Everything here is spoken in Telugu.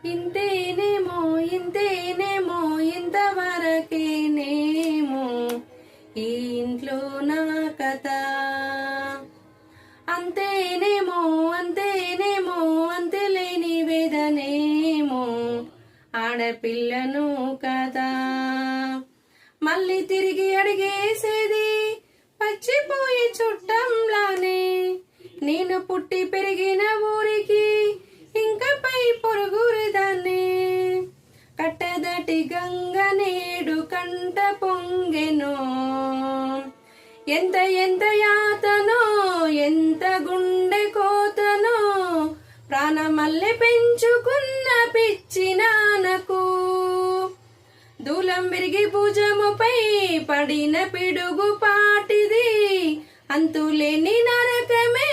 ఇంతేనేమో ఇంతేనేమో ఇంతవరకేనేమో ఈ ఇంట్లో నా కథ. అంతేనేమో అంతేనేమో అంతేలేని వేదనేమో ఆడపిల్లను కదా. మళ్ళీ తిరిగి అడిగేసేది పచ్చిపోయే చుట్టంలానే. నేను పుట్టి పెరిగిన ఊరికి ఇంకా పై పొరుగురిదాన్ని. కట్టదటి గంగ నేడు కంట పొంగెనో. ఎంత ఎంత యాతనో ఎంత గుండె కోతనో ప్రాణమల్లె పెంచుకున్న పిచ్చి నాన్నకు. దూలం విరిగి భుజముపై పడిన పిడుగు పాటిది అంతులేని నరకమే